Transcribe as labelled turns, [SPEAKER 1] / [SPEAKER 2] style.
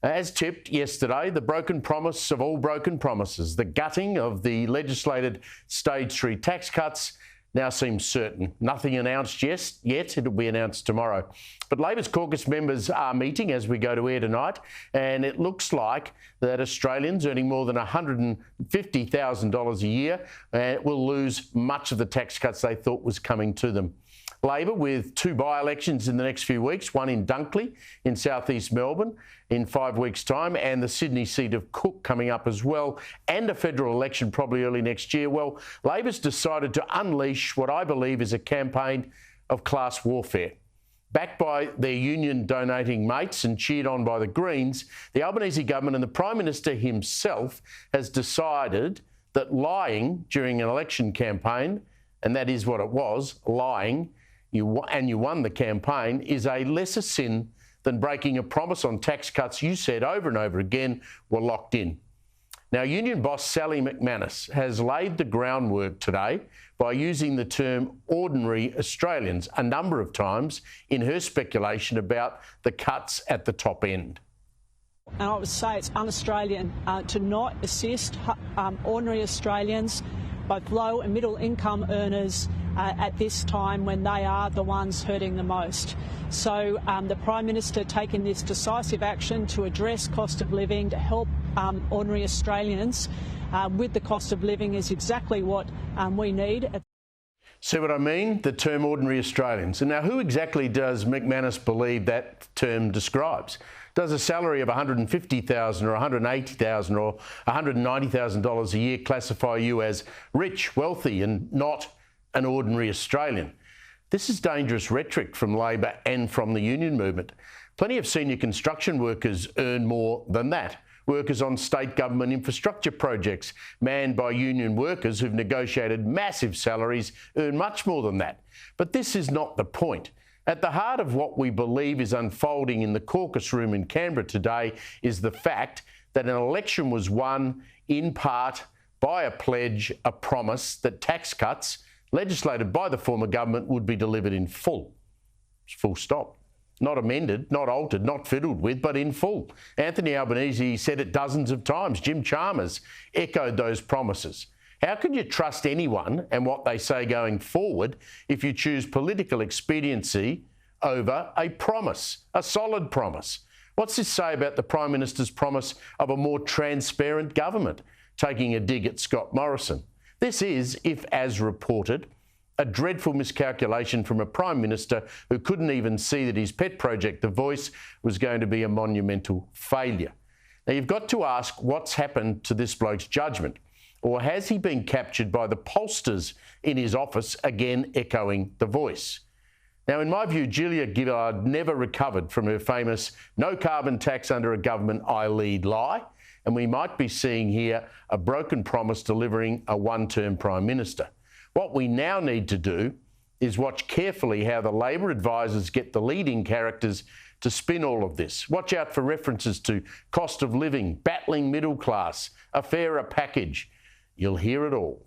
[SPEAKER 1] As tipped yesterday, the broken promise of all broken promises, the gutting of the legislated Stage 3 tax cuts, now seems certain. Nothing announced yet. It'll be announced tomorrow. But Labor's caucus members are meeting as we go to air tonight, and it looks like that Australians earning more than $150,000 a year will lose much of the tax cuts they thought was coming to them. Labor, with 2 by-elections in the next few weeks, one in Dunkley in southeast Melbourne in 5 weeks' time, and the Sydney seat of Cook coming up as well, and a federal election probably early next year. Well, Labor's decided to unleash what I believe is a campaign of class warfare. Backed by their union-donating mates and cheered on by the Greens, the Albanese government and the Prime Minister himself has decided that lying during an election campaign, and that is what it was, lying, you won the campaign, is a lesser sin than breaking a promise on tax cuts you said over and over again were locked in. Now, union boss Sally McManus has laid the groundwork today by using the term ordinary Australians a number of times in her speculation about the cuts at the top end.
[SPEAKER 2] And I would say it's un-Australian to not assist ordinary Australians, both low and middle income earners, at this time when they are the ones hurting the most. So the Prime Minister taking this decisive action to address cost of living, to help ordinary Australians with the cost of living is exactly what we need.
[SPEAKER 1] See what I mean? The term ordinary Australians. And now, who exactly does McManus believe that term describes? Does a salary of $150,000 or $180,000 or $190,000 a year classify you as rich, wealthy and not an ordinary Australian? This is dangerous rhetoric from Labor and from the union movement. Plenty of senior construction workers earn more than that. Workers on state government infrastructure projects manned by union workers who've negotiated massive salaries earn much more than that. But this is not the point. At the heart of what we believe is unfolding in the caucus room in Canberra today is the fact that an election was won in part by a pledge, a promise that tax cuts legislated by the former government would be delivered in full. Full stop. Not amended, not altered, not fiddled with, but in full. Anthony Albanese said it dozens of times. Jim Chalmers echoed those promises. How can you trust anyone and what they say going forward if you choose political expediency over a promise, a solid promise? What's this say about the Prime Minister's promise of a more transparent government, taking a dig at Scott Morrison? This is, if as reported, a dreadful miscalculation from a Prime Minister who couldn't even see that his pet project, The Voice, was going to be a monumental failure. Now, you've got to ask what's happened to this bloke's judgment. Or has he been captured by the pollsters in his office, again echoing The Voice? Now, in my view, Julia Gillard never recovered from her famous no carbon tax under a government I lead lie, and we might be seeing here a broken promise delivering a one-term Prime Minister. What we now need to do is watch carefully how the Labor advisors get the leading characters to spin all of this. Watch out for references to cost of living, battling middle class, a fairer package. You'll hear it all.